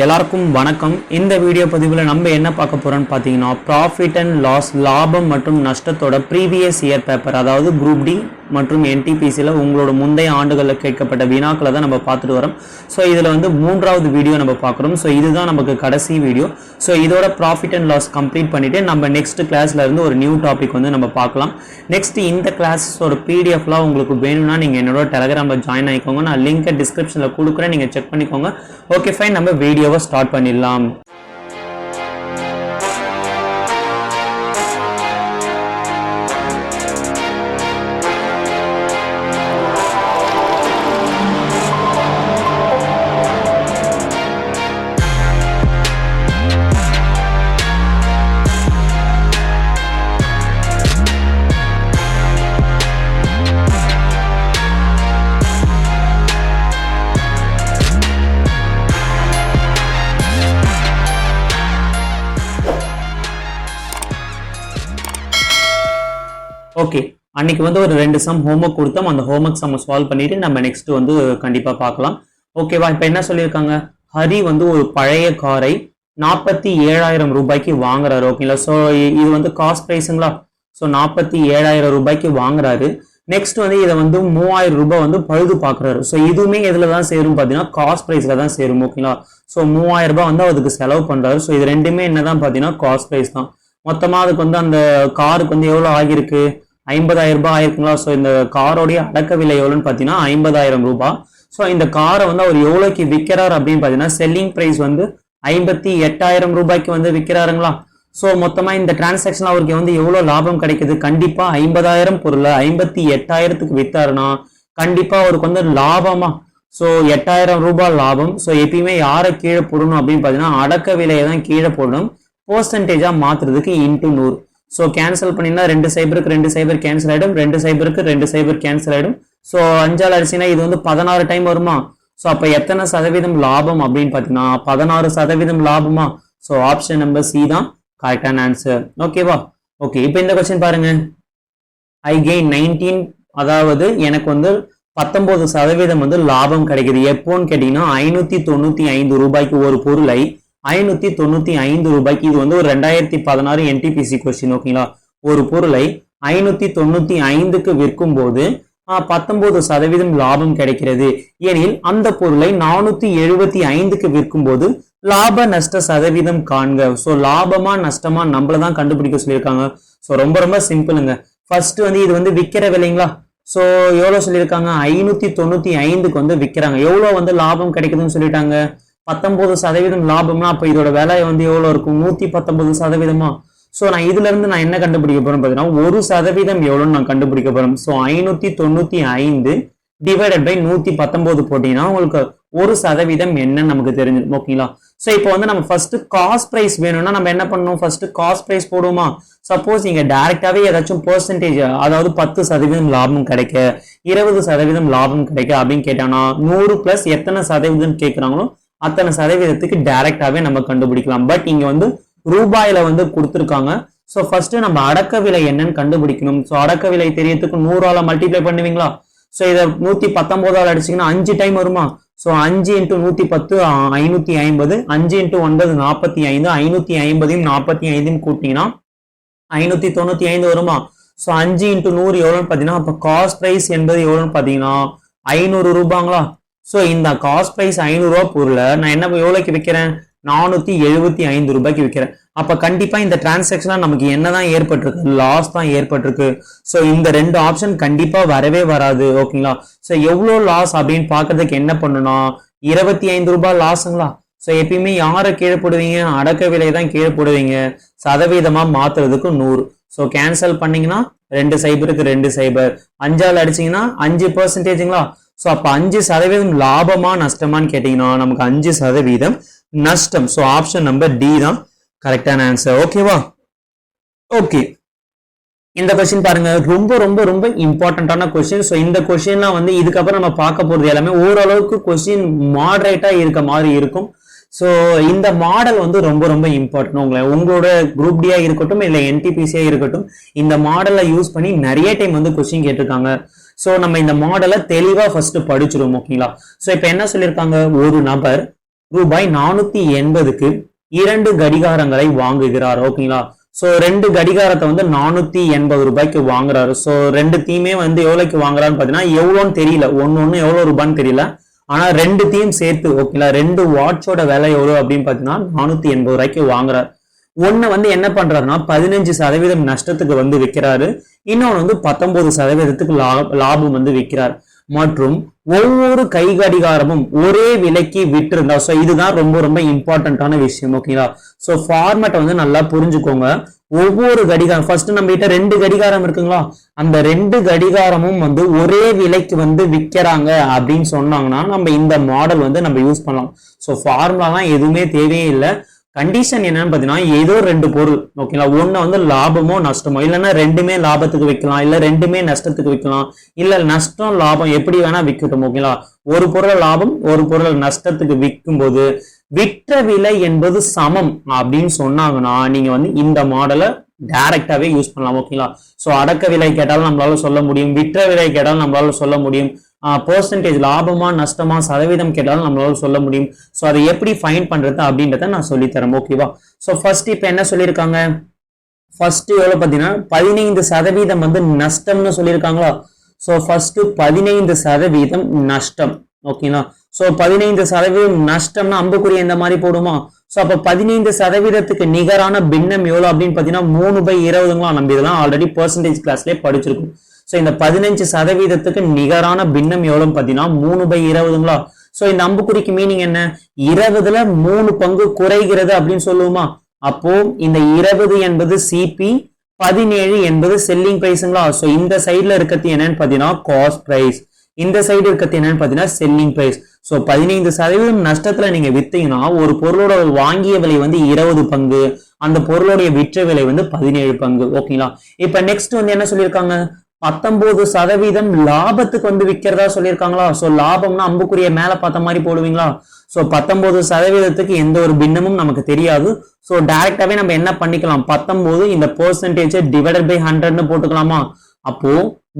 எல்லாருக்கும் வணக்கம். இந்த வீடியோ பதிவில் நம்ம என்ன பார்க்க போறோம்னு பார்த்தீங்கன்னா ப்ராஃபிட் அண்ட் லாஸ் லாபம் மற்றும் நஷ்டத்தோட ப்ரீவியஸ் இயர் பேப்பர், அதாவது குரூப் டி மற்றும் என்டிபிசியில் உங்களோட முந்தைய ஆண்டுகளில் கேட்கப்பட்ட வினாக்களை தான் நம்ம பார்த்துட்டு வரோம். ஸோ இதில் வந்து மூன்றாவது வீடியோ நம்ம பார்க்குறோம். ஸோ இதுதான் நமக்கு கடைசி வீடியோ. ஸோ இதோட ப்ராஃபிட் அண்ட் லாஸ் கம்ப்ளீட் பண்ணிவிட்டு நம்ம நெக்ஸ்ட் கிளாஸ்ல இருந்து ஒரு நியூ டாபிக் வந்து நம்ம பார்க்கலாம். நெக்ஸ்ட் இந்த கிளாஸஸோட பிடிஎஃப்லாம் உங்களுக்கு வேணும்னா நீங்கள் என்னோட டெலகிராமில் ஜாயின் ஆகிக்கோங்க. நான் லிங்க்கை டிஸ்கிரிப்ஷனில் கொடுக்குறேன், நீங்கள் செக் பண்ணிக்கோங்க. ஓகே ஃபைன், நம்ம வீடியோவை ஸ்டார்ட் பண்ணிடலாம். ஓகே, அன்னைக்கு வந்து ஒரு 2 சம் ஹோம்ஒர்க் கொடுத்தோம். அந்த ஹோம்ஒர்க் சம் சால்வ் பண்ணிட்டு நம்ம நெக்ஸ்ட் வந்து கண்டிப்பா பார்க்கலாம். ஓகேவா? இப்போ என்ன சொல்லியிருக்காங்க, ஹரி வந்து ஒரு பழைய காரை 47,000 ரூபாய்க்கு வாங்குறாரு. ஓகேங்களா? ஸோ இது வந்து காஸ்ட் ப்ரைஸுங்களா? ஸோ 47,000 ரூபாய்க்கு வாங்குறாரு. நெக்ஸ்ட் வந்து இதை வந்து 3,000 ரூபாய் வந்து பழுது பார்க்குறாரு. ஸோ இதுவுமே எதில் தான் சேரும் பார்த்தீங்கன்னா காஸ்ட் ப்ரைஸில் தான் சேரும். ஓகேங்களா? ஸோ 3,000 ரூபாய் வந்து அதுக்கு செலவு பண்ணுறாரு. ஸோ இது ரெண்டுமே என்னதான் பார்த்தீங்கன்னா காஸ்ட் ப்ரைஸ் தான். மொத்தமாக அதுக்கு வந்து அந்த காருக்கு வந்து எவ்வளோ ஆகியிருக்கு, 50,000 ரூபாய் ஆயிருக்குங்களா? ஸோ இந்த காரோடைய அடக்க விலை எவ்வளோன்னு பார்த்தீங்கன்னா 50,000 ரூபாய். ஸோ இந்த காரை வந்து அவர் எவ்வளோக்கு விற்கிறார் அப்படின்னு பார்த்தீங்கன்னா செல்லிங் ப்ரைஸ் வந்து 58,000 ரூபாய்க்கு வந்து விற்கிறாருங்களா? ஸோ மொத்தமாக இந்த டிரான்சாக்ஷன் அவருக்கு வந்து எவ்வளோ லாபம் கிடைக்குது? கண்டிப்பாக 50,000 பொருளை 58,000க்கு விற்றாருன்னா கண்டிப்பாக அவருக்கு வந்து லாபமா? ஸோ 8,000 ரூபாய் லாபம். ஸோ எப்பயுமே யாரை கீழே போடணும் அப்படின்னு பார்த்தீங்கன்னா அடக்க விலையை தான் கீழே போடணும். பெர்சன்டேஜா மாத்துறதுக்கு இன்டூ 100. ஸோ கேன்சல் பண்ணினா 2 சைபருக்கு 2 சைபர் கேன்சல் ஆகிடும், 2 சைபருக்கு 2 சைபர் கேன்சல் ஆகிடும். ஸோ 5 அடிச்சுன்னா இது வந்து 16 டைம் வருமா? ஸோ அப்போ எத்தனை சதவீதம் லாபம் அப்படின்னு பார்த்தீங்கன்னா 16% லாபமா? ஸோ ஆப்ஷன் நம்பர் சி தான் கரெக்டான ஆன்சர். ஓகேவா? ஓகே, இப்போ இந்த கொஸ்டின் பாருங்க. ஐ கெயின் 19, அதாவது எனக்கு வந்து 19% வந்து லாபம் கிடைக்குது. எப்போன்னு கேட்டீங்கன்னா 595 ரூபாய்க்கு ஒரு பொருளை 595 ரூபாய்க்கு, இது வந்து ஒரு 2016 என்டிபிசி கொஸ்டின். ஓகேங்களா? ஒரு பொருளை 595க்கு விற்கும் போது 19% லாபம் கிடைக்கிறது எனில் அந்த பொருளை 475க்கு விற்கும் போது லாப நஷ்ட சதவீதம் காண்க. ஸோ லாபமா நஷ்டமா நம்மளதான் கண்டுபிடிக்க சொல்லியிருக்காங்க. ஸோ ரொம்ப ரொம்ப சிம்பிளுங்க. ஃபர்ஸ்ட் வந்து இது வந்து விற்கிற விலைங்களா? ஸோ எவ்வளோ சொல்லியிருக்காங்க, 595க்கு வந்து விற்கிறாங்க. எவ்வளோ வந்து லாபம் கிடைக்குதுன்னு சொல்லிட்டாங்க, 19% லாபம்னா அப்ப இதோட விலை வந்து எவ்வளவு இருக்கும், 119%. ஸோ நான் இதுல இருந்து நான் என்ன கண்டுபிடிக்க போறேன் பார்த்தீங்கன்னா 1% எவ்வளோன்னு நான் கண்டுபிடிக்க போறேன். ஸோ 595 டிவைடட் பை 119 போட்டீங்கன்னா உங்களுக்கு 1% என்னன்னு நமக்கு தெரிஞ்சிடும். ஓகேங்களா? ஸோ இப்போ வந்து நம்ம ஃபர்ஸ்ட் காஸ்ட் பிரைஸ் வேணும்னா நம்ம என்ன பண்ணணும், ஃபர்ஸ்ட் காஸ்ட் பிரைஸ் போடுவோமா? சப்போஸ் நீங்க டைரக்டாவே ஏதாச்சும் பெர்சன்டேஜ், அதாவது 10% லாபம் கிடைக்க, 20% லாபம் கிடைக்க அப்படின்னு கேட்டாங்கன்னா 100 பிளஸ் எத்தனை சதவீதம் கேட்கிறாங்களோ அத்தனை சதவீதத்துக்கு டைரக்டாவே நம்ம கண்டுபிடிக்கலாம். பட் இங்க வந்து ரூபாயில வந்து கொடுத்துருக்காங்க. ஸோ ஃபர்ஸ்ட் நம்ம அடக்க விலை என்னன்னு கண்டுபிடிக்கணும். ஸோ அடக்க விலை தெரியறதுக்கு 100ஆல மல்டிப்ளை பண்ணுவீங்களா? ஸோ இதை 119ஆல் அடிச்சிங்கன்னா 5 டைம் வருமா? ஸோ 5 × 110 550, 5 × 9 45, 550 45 கூட்டிங்கன்னா 595 வருமா? ஸோ 5 × 100 எவ்வளோன்னு பார்த்தீங்கன்னா அப்போ காஸ்ட் பிரைஸ் என்பது எவ்வளோன்னு பார்த்தீங்கன்னா 500 ரூபாங்களா? ஸோ இந்த காஸ்ட் பிரைஸ் 500 ரூபா பொருளை நான் என்ன எவ்வளோக்கு விற்கிறேன், 475 ரூபாய்க்கு விற்கிறேன். அப்ப கண்டிப்பா இந்த டிரான்சாக்ஷன்ல நமக்கு என்னதான் ஏற்பட்டிருக்கு, லாஸ் தான் ஏற்பட்டிருக்கு. ஸோ இந்த 2 ஆப்ஷன் கண்டிப்பா வரவே வராது. ஓகேங்களா? ஸோ எவ்வளோ லாஸ் அப்படின்னு பாக்குறதுக்கு என்ன பண்ணணும், 25 ரூபாய் லாஸுங்களா? ஸோ எப்பயுமே யாரை கீழே போடுவீங்க, அடக்க விலை தான் கீழே போடுவீங்க. சதவீதமா மாத்துறதுக்கு 100. ஸோ கேன்சல் பண்ணீங்கன்னா 2 சைபருக்கு 2 சைபர், 5ஆல் அடிச்சீங்கன்னா 5%ங்களா? ஸோ அப்ப 5% லாபமா நஷ்டமான்னு கேட்டீங்கன்னா நமக்கு 5% நஷ்டம். ஸோ ஆப்ஷன் நம்பர் டி தான் கரெக்டான ஆன்சர். ஓகேவா? ஓகே, இந்த கொஸ்டின் பாருங்க, ரொம்ப ரொம்ப ரொம்ப இம்பார்ட்டன்டான கொஸ்டின். ஸோ இந்த கொஸ்டின்லாம் வந்து இதுக்கப்புறம் நம்ம பார்க்க போறது எல்லாமே ஓரளவுக்கு கொஸ்டின் மாடரேட்டா இருக்க மாதிரி இருக்கும். ஸோ இந்த மாடல் வந்து ரொம்ப ரொம்ப இம்பார்ட்டன்ட். உங்களோட குரூப் டியா இருக்கட்டும் இல்லை என்டிபிசியா இருக்கட்டும், இந்த மாடலை யூஸ் பண்ணி நிறைய டைம் வந்து கொஸ்டின் கேட்டிருக்காங்க. ஸோ நம்ம இந்த மாடலை தெளிவா ஃபர்ஸ்ட் படிச்சிருவோம். ஓகேங்களா? ஸோ இப்போ என்ன சொல்லியிருக்காங்க, ஒரு நபர் ரூபாய் 480க்கு 2 கடிகாரங்களை வாங்குகிறார். ஓகேங்களா. சோ 2 கடிகாரத்தை வந்து 480 ரூபாய்க்கு வாங்குறாரு. சோ ரெண்டுத்தையுமே வந்து எவ்வளவுக்கு வாங்குறான்னு பாத்தீங்கன்னா எவ்வளோன்னு தெரியல, ஒன்னு எவ்வளவு ரூபான்னு தெரியல. ஆனா ரெண்டுத்தையும் சேர்த்து ஓகேங்களா 2 வாட்சோட விலை எவ்வளவு அப்படின்னு பாத்தீங்கன்னா 480 ரூபாய்க்கு வாங்குறாரு. ஒன்னு வந்து என்ன பண்றாருன்னா 15% நஷ்டத்துக்கு வந்து விற்கிறாரு, இன்னொன்னு வந்து 19% லாபம் வந்து விற்கிறார். மற்றும் ஒவ்வொரு கை கடிகாரமும் ஒரே விலைக்கு விட்டிருந்தா, சோ இதுதான் ரொம்ப ரொம்ப இம்பார்ட்டன்டான விஷயம். ஓகேங்களா. சோ ஃபார்மேட் வந்து நல்லா புரிஞ்சுக்கோங்க. ஒவ்வொரு கடிகாரம் ஃபர்ஸ்ட் நம்ம கிட்ட 2 கடிகாரம் இருக்குங்களா, அந்த 2 கடிகாரமும் வந்து ஒரே விலைக்கு வந்து விற்கிறாங்க அப்படின்னு சொன்னாங்கன்னா நம்ம இந்த மாடல் வந்து நம்ம யூஸ் பண்ணலாம். சோ ஃபார்முலாலாம் எதுவுமே தேவையே இல்லை. கண்டிஷன் என்னன்னு பாத்தீங்கன்னா ஏதோ 2 பொருள் ஓகேங்களா, ஒண்ணு வந்து லாபமோ நஷ்டமோ, இல்லைன்னா ரெண்டுமே லாபத்துக்கு விற்கலாம், இல்ல ரெண்டுமே நஷ்டத்துக்கு விற்கலாம், இல்ல நஷ்டம் லாபம் எப்படி வேணா விற்கட்டும். ஓகேங்களா. ஒரு பொருள் லாபம் ஒரு பொருள் நஷ்டத்துக்கு விற்கும் போது விற்ற விலை என்பது சமம் அப்படின்னு சொன்னாங்கன்னா நீங்க வந்து இந்த மாடலை டைரக்டாவே யூஸ் பண்ணலாம். ஓகேங்களா. சோ அடக்க விலை கேட்டாலும் நம்மளால சொல்ல முடியும், விற்ற விலை கேட்டாலும் நம்மளால சொல்ல முடியும், பெர்சன்டேஜ் லாபமா நஷ்டமா சதவீதம் கேட்டாலும் நம்மளால சொல்ல முடியும். சோ அதை எப்படி ஃபைண்ட் பண்றது அப்படின்றத நான் சொல்லித்தரேன். ஓகேவா. சோ ஃபர்ஸ்ட் இப்ப என்ன சொல்லியிருக்காங்க, ஃபர்ஸ்ட் எவ்வளவு பாத்தீங்கன்னா 15% வந்து நஷ்டம்னு சொல்லியிருக்காங்களா. சோ ஃபர்ஸ்ட் 15% நஷ்டம். ஓகேங்களா. சோ 15% நஷ்டம்னா அம்புக்குறி இந்த மாதிரி போடுமா. சோ அப்ப 15%க்கு நிகரான பின்னம் எவ்வளவு அப்படின்னு பாத்தீங்கன்னா 3/20ங்களா. நம்ம இதெல்லாம் ஆல்ரெடி பெர்சன்டேஜ் கிளாஸ்லயே படிச்சிருக்கோம். சோ இந்த 15%க்கு நிகரான பின்னம் எவ்வளவு பாத்தீங்கன்னா 3/20ங்களா. சோ இந்த அம்புக்குறிக்கு மீனிங் என்ன, 20ல 3 பங்கு குறைகிறது அப்படின்னு சொல்லுவோமா. அப்போ இந்த 20 என்பது சிபி, 17 என்பது செல்லிங் பிரைஸ்ங்களா. சோ இந்த சைட்ல இருக்கிறது என்னன்னு பாத்தீங்கன்னா காஸ்ட் பிரைஸ், இந்த சைடு இருக்கிறது என்னன்னு பாத்தீங்கன்னா செல்லிங் பிரைஸ். சோ 15% நஷ்டத்துல நீங்க வித்தீங்கன்னா ஒரு பொருளோட வாங்கிய விலை வந்து 20 பங்கு, அந்த பொருளுடைய விற்ற விலை வந்து 17 பங்கு. ஓகேங்களா. இப்ப நெக்ஸ்ட் வந்து என்ன சொல்லியிருக்காங்க, 19% லாபத்துக்கு வந்து விற்கிறதா சொல்லியிருக்காங்களா. சோ லாபம்னா அம்புக்குரிய மேல பார்த்த மாதிரி போடுவீங்களா. சோ 19%க்கு எந்த ஒரு பின்னமும் நமக்கு தெரியாது. சோ டைரக்டாவே நம்ம என்ன பண்ணிக்கலாம், 19 இந்த பெர்சன்டேஜ் டிவைடட் பை 100ன்னு போட்டுக்கலாமா. அப்போ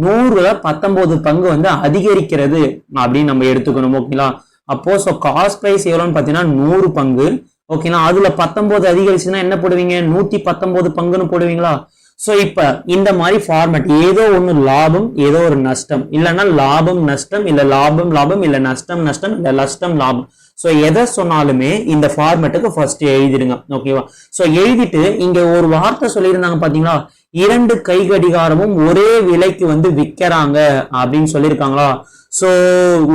100ல 19 பங்கு வந்து அதிகரிக்கிறது அப்படின்னு நம்ம எடுத்துக்கணும். ஓகேங்களா. அப்போ சோ காஸ்ட் பிரைஸ் எவ்வளவுன்னு பாத்தீங்கன்னா 100 பங்கு. ஓகேங்களா. அதுல 19 அதிகரிச்சுன்னா என்ன போடுவீங்க, 119 பங்குன்னு போடுவீங்களா. சோ இப்ப இந்த மாதிரி ஃபார்மேட் ஏதோ ஒண்ணு லாபம் ஏதோ ஒரு நஷ்டம், இல்லைன்னா லாபம் நஷ்டம், இல்ல லாபம் லாபம், இல்ல நஷ்டம் நஷ்டம், இல்ல நஷ்டம் லாபம். சோ எதை சொன்னாலுமே இந்த ஃபார்மேட்டுக்கு ஃபர்ஸ்ட் எழுதிடுங்க. ஓகேவா. சோ எழுதிட்டு இங்க ஒரு வார்த்தை சொல்லியிருந்தாங்க பாத்தீங்களா, 2 கை கடிகாரமும் ஒரே விலைக்கு வந்து விற்கிறாங்க அப்படின்னு சொல்லியிருக்காங்களா. சோ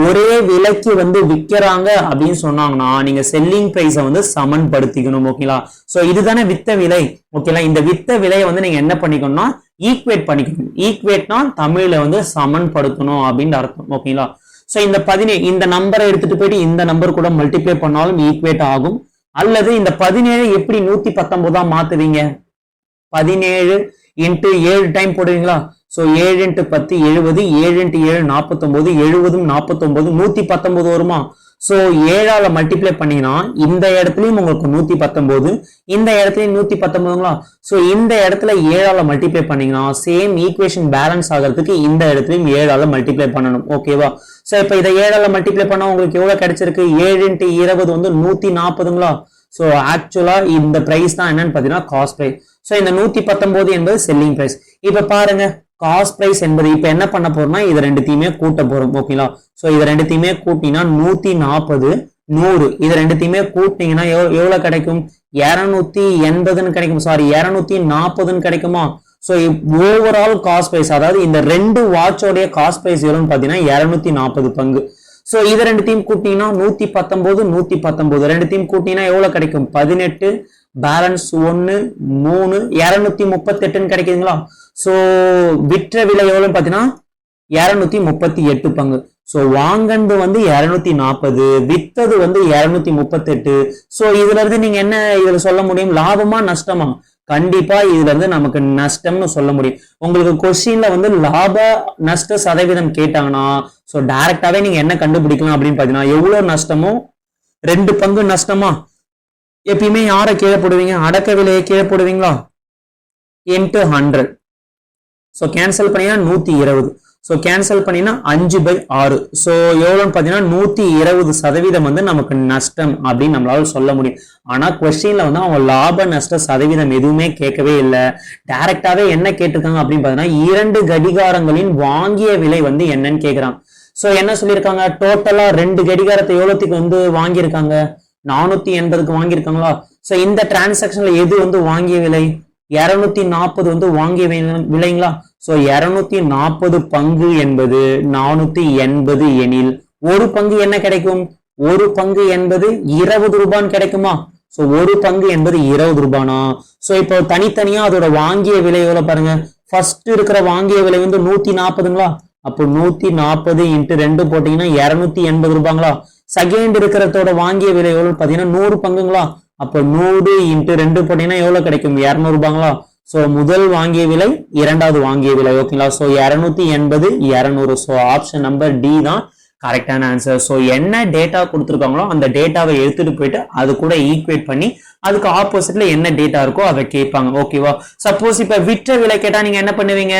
ஒரே விலைக்கு வந்து விற்கிறாங்க அப்படின்னு சொன்னாங்கன்னா நீங்க செல்லிங் பிரைஸை வந்து சமன்படுத்திக்கணும். ஓகேங்களா. சோ இதுதானே வித்த விலை. ஓகேங்களா. இந்த வித்த விலையை வந்து நீங்க என்ன பண்ணிக்கணும்னா ஈக்குவேட் பண்ணிக்கணும். ஈக்குவேட்னா தமிழ்ல வந்து சமன்படுத்தணும் அப்படின்னு அர்த்தம். ஓகேங்களா. சோ இந்த 17 இந்த நம்பரை எடுத்துட்டு போயிட்டு இந்த நம்பர் கூட மல்டிப்ளை பண்ணாலும் ஈக்குவேட் ஆகும். அல்லது இந்த 17 எப்படி 119 மாத்துவீங்க, 17 இன்ட்டு 7 டைம் போடுவீங்களா. சோ 7 இன்ட்டு 10 70, 7 இன்ட்டு 7 49, 70 49 119 வருமா. சோ 7ஆல மல்டிப்ளை பண்ணீங்கன்னா இந்த இடத்துலயும் உங்களுக்கு 119, இந்த இடத்துலயும் 119ங்களா. சோ இந்த இடத்துல 7ஆல மல்டிப்ளை பண்ணீங்கன்னா சேம் ஈக்குவேஷன் பேலன்ஸ் ஆகிறதுக்கு இந்த இடத்துலயும் 7ஆல மல்டிப்ளை பண்ணணும். ஓகேவா. சோ இப்ப இதை 7ஆல மல்டிப்ளை பண்ணா உங்களுக்கு எவ்வளவு கிடைச்சிருக்கு, 7 இன்ட்டு 20 வந்து 140ங்களா. சோ ஆக்சுவலா இந்த பிரைஸ் தான் என்னன்னு பாத்தீங்கன்னா காஸ்ட் பிரைஸ். சோ இந்த 119 என்பது செல்லிங் பிரைஸ். இப்ப பாருங்க காஸ்ட் பிரைஸ் என்பது இப்ப என்ன பண்ண போறோம்னா இது ரெண்டுத்தையுமே கூட்ட போறோம். ஓகேங்களா. சோ இது ரெண்டுத்தையுமே கூட்டினா 140 100 இது ரெண்டுத்தையுமே கூட்டிங்கன்னா எவ்வளவு கிடைக்கும், 280ன்னு கிடைக்கும். சாரி 240ன்னு கிடைக்குமா. சோ ஓவரால் காஸ்ட் பிரைஸ் அதாவது இந்த 2 வாட்சோடைய காஸ்ட் பிரைஸ் எவ்வளவுன்னு பாத்தீங்கன்னா 240 பங்கு. சோ இது ரெண்டுத்தையும் கூட்டினா 119 119 ரெண்டுத்தையும் கூட்டினா எவ்வளவு கிடைக்கும், 18 பேலன்ஸ் 1 3 238ன்னு கிடைக்குதுங்களா. சோ விற்ற விலை எவ்வளவுன்னு பாத்தீங்கன்னா 238 பங்கு. சோ வாங்கந்து வந்து 240, வித்தது வந்து 238. சோ இதுல இருந்து நீங்க என்ன இதுல சொல்ல முடியும், லாபமா நஷ்டமா. கண்டிப்பா இதுல இருந்து நமக்கு நஷ்டம்னு சொல்ல முடியும். உங்களுக்கு கொஸ்டின்ல வந்து லாப நஷ்ட சதவீதம் கேட்டாங்கன்னா சோ டைரக்டாவே நீங்க என்ன கண்டுபிடிக்கலாம் அப்படின்னு பாத்தீங்கன்னா எவ்வளவு நஷ்டமோ 2 பங்கு நஷ்டமா எப்பயுமே யாரை கீழே போடுவீங்க, அடக்க விலையை கீழே போடுவீங்களா, இன்ட்டு 100. சோ கேன்சல் பண்ணினா 120. ஸோ கேன்சல் பண்ணினா 5/6. ஸோ எவ்வளோன்னு பார்த்தீங்கன்னா 120% வந்து நமக்கு நஷ்டம் அப்படின்னு நம்மளால சொல்ல முடியும். ஆனால் கொஸ்டின்ல வந்து அவங்க லாப நஷ்ட சதவீதம் எதுவுமே கேட்கவே இல்லை. டைரக்டாவே என்ன கேட்டிருக்காங்க அப்படின்னு பார்த்தீங்கன்னா 2 கடிகாரங்களின் வாங்கிய விலை வந்து என்னன்னு கேட்குறாங்க. ஸோ என்ன சொல்லியிருக்காங்க, டோட்டலா 2 கடிகாரத்தை எவ்வளோத்துக்கு வந்து வாங்கியிருக்காங்க, 480க்கு வாங்கியிருக்காங்களா. ஸோ இந்த டிரான்சாக்ஷன்ல எது வந்து வாங்கிய விலை, 240 வந்து வாங்கிய விலைங்களா. ஸோ 240 பங்கு என்பது 480 எனில் ஒரு பங்கு என்ன கிடைக்கும், ஒரு பங்கு என்பது 20 ரூபான்னு கிடைக்குமா. ஸோ ஒரு பங்கு என்பது 20 ரூபானா. ஸோ இப்போ தனித்தனியா அதோட வாங்கிய விலை எவ்வளவு பாருங்க. ஃபர்ஸ்ட் இருக்கிற வாங்கிய விலை வந்து 140ங்களா. அப்போ 140 × 2 போட்டீங்கன்னா 280 ரூபாங்களா. செகண்ட் இருக்கிறதோட வாங்கிய விலை எவ்வளவு பாத்தீங்கன்னா 100 பங்குங்களா. அப்போ 100 × 2 போட்டீங்கன்னா எவ்வளவு கிடைக்கும், 200 ரூபாங்களா. ஸோ முதல் வாங்கிய விலை, இரண்டாவது வாங்கிய விலை. ஓகேங்களா. So 280 200. So option number D தான் கரெக்டான ஆன்சர். ஸோ என்ன டேட்டா கொடுத்துருக்காங்களோ அந்த டேட்டாவை எடுத்துட்டு போயிட்டு அது கூட ஈக்குவேட் பண்ணி அதுக்கு ஆப்போசிட்ல என்ன டேட்டா இருக்கோ அதை கேட்பாங்க. ஓகேவா. சப்போஸ் இப்ப விற்ற விலை கேட்டா நீங்க என்ன பண்ணுவீங்க,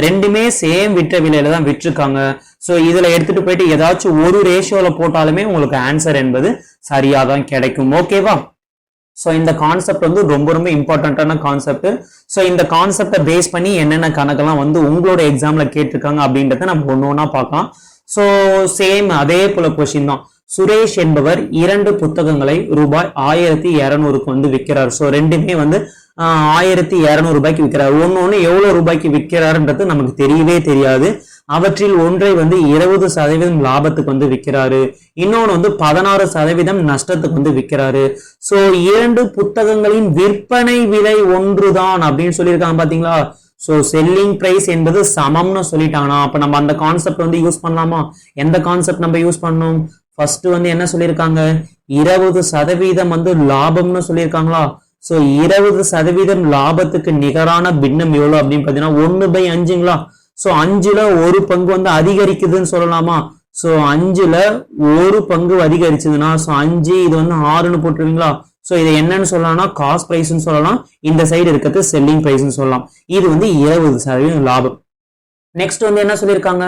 ரெண்டுமே சேம் விற்ற விலையில தான் விற்றுருக்காங்க. ஸோ இதுல எடுத்துட்டு போயிட்டு ஏதாச்சும் ஒரு ரேஷியோல போட்டாலுமே உங்களுக்கு ஆன்சர் என்பது சரியா தான் கிடைக்கும். ஓகேவா. ஸோ இந்த கான்செப்ட் வந்து ரொம்ப ரொம்ப இம்பார்ட்டன்டான கான்செப்ட். ஸோ இந்த கான்செப்டை பேஸ் பண்ணி என்னென்ன கணக்கெல்லாம் வந்து உங்களோட எக்ஸாம்ல கேட்டிருக்காங்க அப்படின்றத நம்ம ஒன்று ஒன்றா பார்க்கலாம். ஸோ சேம் அதே போல கொஸ்டின் தான். சுரேஷ் என்பவர் 2 புத்தகங்களை ரூபாய் 1200க்கு வந்து விற்கிறார். ஸோ ரெண்டுமே வந்து 1200 ரூபாய்க்கு விற்கிறார். ஒன்னு எவ்வளவு ரூபாய்க்கு விற்கிறாருன்றது நமக்கு தெரியவே தெரியாது. அவற்றில் ஒன்றை வந்து 20% லாபத்துக்கு வந்து விற்கிறாரு, இன்னொன்னு வந்து 16% நஷ்டத்துக்கு வந்து விற்கிறாரு. சோ 2 புத்தகங்களின் விற்பனை விலை ஒன்றுதான் அப்படின்னு சொல்லியிருக்காங்க பாத்தீங்களா. சோ செல்லிங் பிரைஸ் என்பது சமம்னு சொல்லிட்டாங்கன்னா அப்ப நம்ம அந்த கான்செப்ட் வந்து யூஸ் பண்ணலாமா. எந்த கான்செப்ட் நம்ம யூஸ் பண்ணணும், ஃபர்ஸ்ட் வந்து என்ன சொல்லியிருக்காங்க, 20% வந்து லாபம்னு சொல்லியிருக்காங்களா. சோ 20% லாபத்துக்கு நிகரான பின்னம் எவ்வளவு அப்படின்னு பாத்தீங்கன்னா 1/5ங்களா. சோ 5ல ஒரு பங்கு வந்து அதிகரிக்குதுன்னு சொல்லலாமா. சோ 5ல ஒரு பங்கு அதிகரிச்சதுன்னா சோ 5 இது வந்து 6ன்னு போட்டுருவீங்களா. சோ இதை என்னன்னு சொல்லலாம்னா காஸ்ட் பிரைஸ்ன்னு சொல்லலாம், இந்த சைடு இருக்கிறது செல்லிங் பிரைஸ்ன்னு சொல்லலாம். இது வந்து 20% லாபம். நெக்ஸ்ட் வந்து என்ன சொல்லியிருக்காங்க,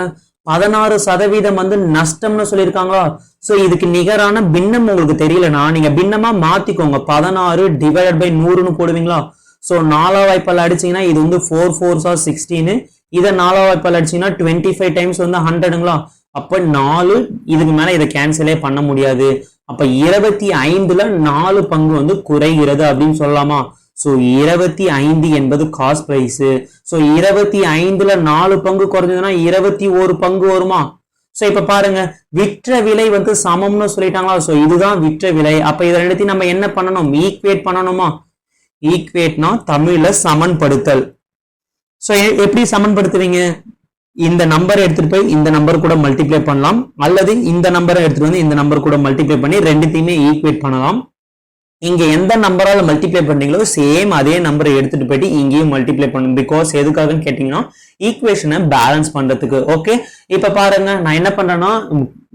16% வந்து நஷ்டம்னு சொல்லியிருக்காங்களா. சோ இதுக்கு நிகரான பின்னம் உங்களுக்கு தெரியலனா நீங்க பின்னமா மாத்திக்கோங்க, 16 / 100ன்னு போடுவீங்களா. சோ 4 வாய்ப்பால் அடிச்சீங்கன்னா இது வந்து 4 4s are 16, இதை 4 வாய்ப்பால் அடிச்சீங்கன்னா 25 டைம்ஸ் வந்து 100ங்களா. அப்ப 4 இதுக்கு மேல இதை கேன்சலே பண்ண முடியாது. அப்ப 25ல 4 பங்கு வந்து குறைகிறது அப்படின்னு சொல்லலாமா. சோ 25 என்பது காஸ்ட் பிரைஸ். சோ 25ல 4 பங்கு குறைஞ்சதுன்னா 21 பங்கு வருமா. சோ இப்ப பாருங்க விற்ற விலை வந்து சமம்னு சொல்லிட்டாங்களா. சோ இதுதான் விற்ற விலை. அப்ப இதை ரெண்டுத்தையும் நம்ம என்ன பண்ணணும், ஈக்குவேட் பண்ணணுமா. ஈக்குவேட்னா தமிழ்ல சமன்படுத்தல். சோ எப்படி சமன்படுத்துவீங்க, இந்த நம்பரை எடுத்துட்டு போய் இந்த நம்பர் கூட மல்டிப்ளை பண்ணலாம், அல்லது இந்த நம்பரை எடுத்துட்டு வந்து இந்த நம்பர் கூட மல்டிப்ளை பண்ணி ரெண்டுத்தையுமே ஈக்குவேட் பண்ணலாம். இங்க எந்த நம்பரால மல்டிப்ளை பண்றீங்களோ சேம் அதே நம்பரை எடுத்துட்டு போயிட்டு இங்கேயும் மல்டிப்ளை பண்ணும். பிகாஸ் எதுக்காகன்னு கேட்டீங்கன்னா ஈக்குவேஷனை பேலன்ஸ் பண்றதுக்கு. ஓகே இப்ப பாருங்க நான் என்ன பண்றேன்னா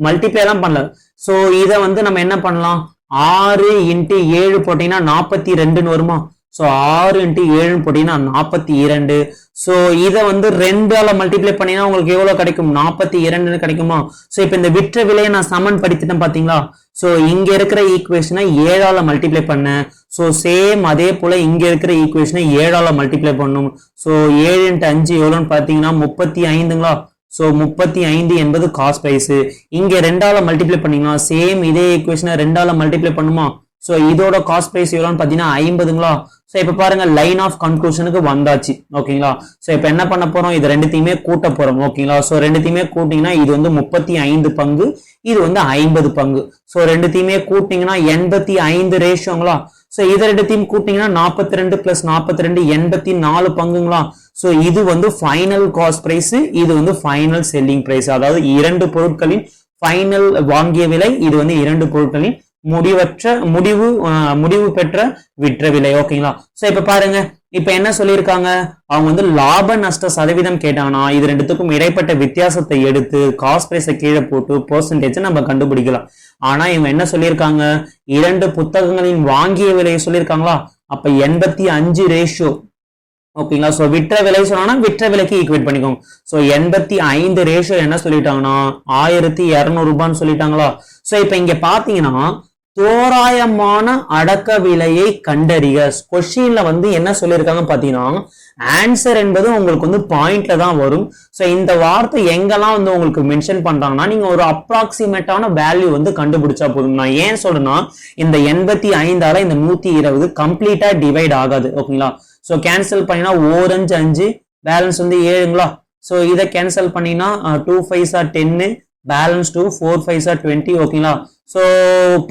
மல்டிப்ளை எல்லாம் பண்ணல. சோ இதை வந்து நம்ம என்ன பண்ணலாம், 6 × 7 போட்டீங்கன்னா 42ன்னு வருமா. சோ 6 × 7 போட்டீங்கன்னா 42. சோ இதை வந்து 2ஆல மல்டிப்ளை பண்ணீங்கன்னா உங்களுக்கு எவ்வளவு கிடைக்கும், 42 கிடைக்குமா. சோ இப்ப இந்த விற்ற விலையை நான் சமன் படுத்திட்டேன் பாத்தீங்களா. சோ இங்க இருக்கிற ஈக்குவேஷனை 7ஆல மல்டிப்ளை பண்ணேன். சோ சேம் அதே போல இங்க இருக்கிற ஈக்குவேஷனை 7ஆல மல்டிப்ளை பண்ணும். சோ 7 × 5 எவ்வளவுன்னு பாத்தீங்கன்னா 35ங்களா. சோ 35 என்பது காஸ்ட் பிரைஸ். இங்க 2ஆல மல்டிப்ளை பண்ணீங்கன்னா சேம் இதே ஈக்குவேஷனை 2ஆல மல்டிப்ளை பண்ணுமா. சோ இதோட காஸ்ட் பிரைஸ் எவ்வளவுன்னு பாத்தீங்கன்னா 50ங்களா. சோ இப்ப பாருங்க லைன் ஆஃப் கன்க்ளூஷனுக்கு வந்தாச்சு. ஓகேங்களா. சோ இப்ப என்ன பண்ண போறோம், இது ரெண்டுத்தையுமே கூட்ட போறோம். ஓகேங்களா. சோ ரெண்டுத்தையுமே கூட்டிங்கன்னா இது வந்து 35 பங்கு, இது வந்து 50 பங்கு. சோ ரெண்டுத்தையுமே கூட்டிங்கன்னா 85 ரேஷியோங்களா. சோ இதை ரெண்டுத்தையும் கூட்டிங்கன்னா 42 + 42 84 பங்குங்களா. சோ இது வந்து ஃபைனல் காஸ்ட் பிரைஸ், இது வந்து ஃபைனல் செல்லிங் பிரைஸ். அதாவது 2 பொருட்களின் ஃபைனல் வாங்கிய விலை, இது வந்து 2 பொருட்களின் முடிவு பெற்ற விற்ற விலை. ஓகேங்களா. சோ இப்ப பாருங்க இப்ப என்ன சொல்லியிருக்காங்க, அவங்க வந்து லாப நஷ்ட சதவீதம் கேட்டாங்கன்னா இது ரெண்டுத்துக்கும் இடைப்பட்ட வித்தியாசத்தை எடுத்து காஸ்ட் பிரைஸை கீழே போட்டு பெர்சன்டேஜ் நம்ம கண்டுபிடிக்கலாம். ஆனா இவங்க என்ன சொல்லியிருக்காங்க, 2 புத்தகங்களின் வாங்கிய விலையை சொல்லியிருக்காங்களா. அப்ப 85 ரேஷியோ ஓகேங்களா. ஸோ விற்ற விலை சொன்னா விற்ற விலைக்கு ஈக்குவேட் பண்ணிக்கோங்க. ஸோ 85 ரேஷியோ என்ன சொல்லிட்டாங்கன்னா 1200 ரூபான்னு சொல்லிட்டாங்களா. ஸோ இப்போ இங்க பாத்தீங்கன்னா தோராயமான அடக்க விலையை கண்டறிக. கொஸ்டின்ல வந்து என்ன சொல்லியிருக்காங்க பாத்தீங்கன்னா ஆன்சர் என்பது உங்களுக்கு வந்து பாயிண்ட்ல தான் வரும். ஸோ இந்த வார்த்தை எங்கெல்லாம் வந்து உங்களுக்கு மென்ஷன் பண்றாங்கன்னா நீங்க ஒரு அப்ராக்சிமேட்டான வேல்யூ வந்து கண்டுபிடிச்சா போதும். நான் ஏன் சொல்றேன்னா இந்த 85ஆல இந்த 120 கம்ப்ளீட்டா டிவைட் ஆகாது. ஓகேங்களா. ஸோ கேன்சல் பண்ணினா 4×5 பேலன்ஸ் வந்து 7ங்களா. ஸோ இதை கேன்சல் பண்ணினா 2 5s are 10 balance 2 4 5s are 20. ஓகேங்களா. ஸோ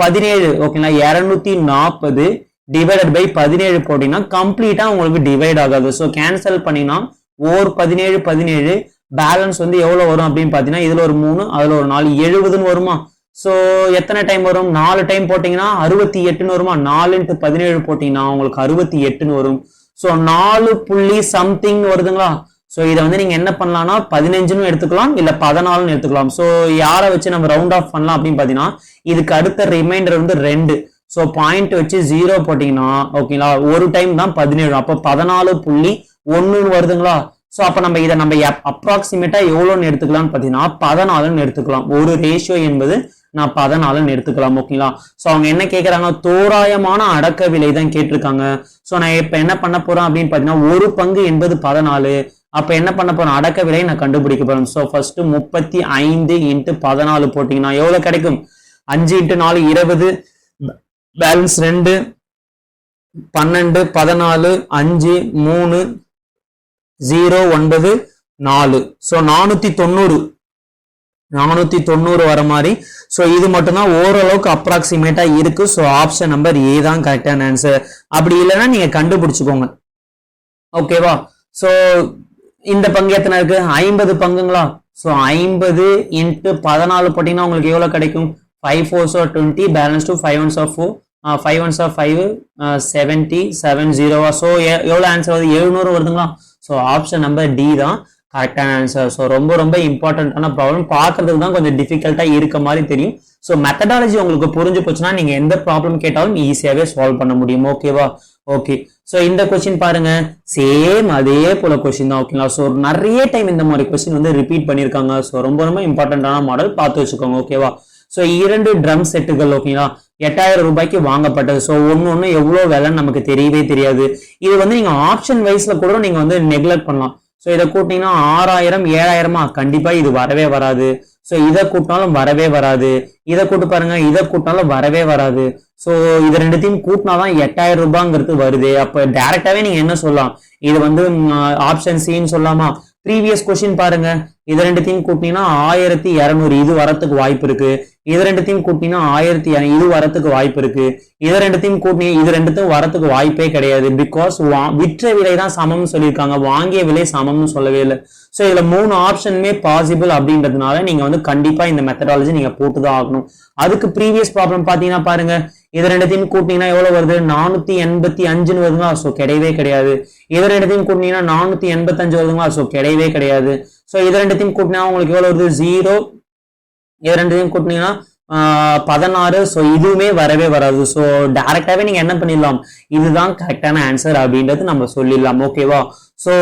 17 ஓகேங்களா 240 டிவைடட் பை 17 போட்டீங்கன்னா கம்ப்ளீட்டா உங்களுக்கு டிவைட் ஆகாது. ஸோ கேன்சல் பண்ணினா 17 17 பேலன்ஸ் வந்து எவ்வளவு வரும் அப்படின்னு பாத்தீங்கன்னா இதுல ஒரு 3 அதுல ஒரு 4 70ன்னு வருமா. ஸோ எத்தனை டைம் வரும் 4 டைம் போட்டீங்கன்னா 68ன்னு வருமா. 4×17 போட்டீங்கன்னா உங்களுக்கு 68ன்னு வரும். ஸோ 4 புள்ளி சம்திங் வருதுங்களா. ஸோ இதை வந்து நீங்க என்ன பண்ணலாம்னா 15ன்னு எடுத்துக்கலாம் இல்ல 14ன்னு எடுத்துக்கலாம். ஸோ யாரை வச்சு நம்ம ரவுண்ட் ஆஃப் பண்ணலாம் அப்படின்னு பாத்தீங்கன்னா இதுக்கு அடுத்த ரிமைண்டர் வந்து 2. ஸோ பாயிண்ட் வச்சு 0 போட்டீங்கன்னா ஓகேங்களா ஒரு டைம் தான் 17. அப்போ 14.1 வருதுங்களா. ஸோ அப்ப நம்ம இதை நம்ம அப்ராக்சிமேட்டா எவ்வளோன்னு எடுத்துக்கலாம்னு பாத்தீங்கன்னா 14ன்னு எடுத்துக்கலாம். ஒரு ரேஷியோ என்பது நான் 14ன்னு எடுத்துக்கலாம். ஓகேங்களா. ஸோ அவங்க என்ன கேட்கறாங்க தோராயமான அடக்க விலை தான் கேட்டிருக்காங்க. ஸோ நான் இப்ப என்ன பண்ண போறேன் அப்படின்னு பாத்தீங்கன்னா ஒரு பங்கு என்பது 14. அப்ப என்ன பண்ண போறேன் அடக்க விலை நான் கண்டுபிடிக்க போறேன். ஸோ ஃபர்ஸ்ட் 35×14 போட்டீங்கன்னா எவ்வளவு கிடைக்கும் 5×4 20 பேலன்ஸ் 2 12 14 5 3 0 9 4. ஸோ 490 வர மாதிரி. ஸோ இது மட்டும்தான் ஓரளவுக்கு அப்ராக்சிமேட்டா இருக்கு. ஸோ ஆப்ஷன் நம்பர் ஏ தான் கரெக்டான ஆன்சர். அப்படி இல்லைன்னா நீங்க கண்டுபிடிச்சுக்கோங்க. ஓகேவா. ஸோ இந்த பங்கு எத்தனை இருக்கு 50 பங்குங்களா. ஸோ 50×14 போட்டீங்கன்னா உங்களுக்கு எவ்வளவு கிடைக்கும் 5 4s are 20 balance 2 5 1s are 4 5 1s are 5 70 7 0. So எவ்வளவு ஆன்சர் வருது 700 வருதுங்களா. ஸோ ஆப்ஷன் நம்பர் டி தான் கரெக்டான ஆன்சர். ஸோ ரொம்ப ரொம்ப இம்பார்ட்டன்டான ப்ராப்ளம் பார்க்கறதுக்கு தான் கொஞ்சம் டிஃபிகல்ட்டா இருக்க மாதிரி தெரியும். ஸோ மெத்தடாலஜி உங்களுக்கு புரிஞ்சு போச்சுன்னா நீங்க எந்த ப்ராப்ளம் கேட்டாலும் ஈஸியாவே சால்வ் பண்ண முடியும். ஓகேவா. ஓகே. ஸோ இந்த கொஸ்டின் பாருங்க சேம் அதே போல கொஸ்டின் தான். ஓகேங்களா. ஸோ நிறைய டைம் இந்த மாதிரி கொஸ்டின் வந்து ரிப்பீட் பண்ணிருக்காங்க. ஸோ ரொம்ப ரொம்ப இம்பார்ட்டன்டான மாடல் பார்த்து வச்சுக்கோங்க. ஓகேவா. ஸோ 2 ட்ரம் செட்டுகள் ஓகேங்களா 8000 ரூபாய்க்கு வாங்கப்பட்டது. ஸோ ஒன்னு எவ்வளவு விலைன்னு நமக்கு தெரியவே தெரியாது. இது வந்து நீங்க ஆப்ஷன் வைஸ்ல கூட நீங்க வந்து நெக்லெக்ட் பண்ணலாம். ஸோ இதை கூட்டிங்கன்னா 6000 7000 கண்டிப்பா இது வரவே வராது. ஸோ இதை கூட்டினாலும் வரவே வராது. இதை கூட்டு பாருங்க இதை கூட்டினாலும் வரவே வராது. ஸோ இது ரெண்டுத்தையும் கூட்டினாதான் 8000 ரூபாங்கிறது வருது. அப்ப டைரக்டாவே நீங்க என்ன சொல்லலாம் இது வந்து ஆப்ஷன் சின்னு சொல்லலாமா. ப்ரீவியஸ் கொஸ்டின் பாருங்க இது ரெண்டுத்தையும் கூட்டினீங்கன்னா 1200 இது வரத்துக்கு வாய்ப்பு இருக்கு. இது ரெண்டுத்தையும் கூட்டினீங்கன்னா 1200 இது வரத்துக்கு வாய்ப்பு இருக்கு. இது ரெண்டுத்தையும் கூட்டினீங்க இது ரெண்டுத்தையும் வரத்துக்கு வாய்ப்பே கிடையாது. பிகாஸ் விற்ற விலை தான் சமம்னு சொல்லியிருக்காங்க வாங்கிய விலை சமம்னு சொல்லவே இல்லை. ஸோ இதுல 3 ஆப்ஷனுமே பாசிபிள் அப்படின்றதுனால நீங்க வந்து கண்டிப்பா இந்த மெத்தடாலஜி நீங்க போட்டுதான் ஆகணும். அதுக்கு ப்ரீவியஸ் ப்ராப்ளம் பாத்தீங்கன்னா பாருங்க இது ரெண்டுத்தையும் கூட்டினீங்கன்னா எவ்வளவு வருது 485 வருதுங்களா. ஸோ கிடையவே கிடையாது. இது ரெண்டுத்தையும் கூட்டினீங்கன்னா 485 வருதுங்களா. ஸோ கிடையவே கிடையாது. ஸோ இது ரெண்டுத்தையும் கூட்டினா உங்களுக்கு எவ்வளவு வருது 0. இது ரெண்டுத்தையும் கூட்டினீங்கன்னா 16. ஸோ இதுவுமே வரவே வராது. ஸோ டைரக்டாவே நீங்க என்ன பண்ணிடலாம் இதுதான் கரெக்டான ஆன்சர் அப்படின்றது நம்ம சொல்லிடலாம். ஓகேவா. ஸோ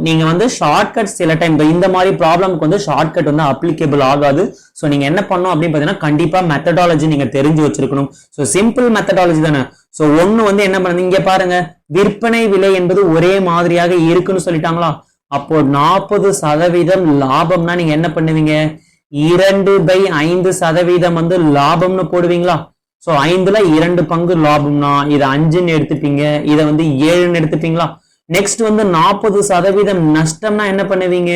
நீங்க வந்து ஷார்ட்கட் சில டைம் இந்த மாதிரி ப்ராப்ளம்க்கு வந்து ஷார்ட்கட் வந்து அப்ளிகேபிள் ஆகாது. ஸோ நீங்க என்ன பண்ணணும் அப்படின்னு பாத்தீங்கன்னா கண்டிப்பா மெத்தடாலஜி நீங்க தெரிஞ்சு வச்சிருக்கணும். ஸோ சிம்பிள் மெத்தடாலஜி தானே. ஸோ ஒன்னு வந்து என்ன பண்ணுது இங்க பாருங்க விற்பனை விலை என்பது ஒரே மாதிரியாக இருக்குன்னு சொல்லிட்டாங்களா. அப்போ 40% லாபம்னா நீங்க என்ன பண்ணுவீங்க 2/5% வந்து லாபம்னு போடுவீங்களா. சோ 5ல 2 பங்கு லாபம்னா இதை 5ன்னு எடுத்துப்பீங்க. இதை வந்து 7ன்னு எடுத்துப்பீங்களா. நெக்ஸ்ட் வந்து 40% நஷ்டம்னா என்ன பண்ணுவீங்க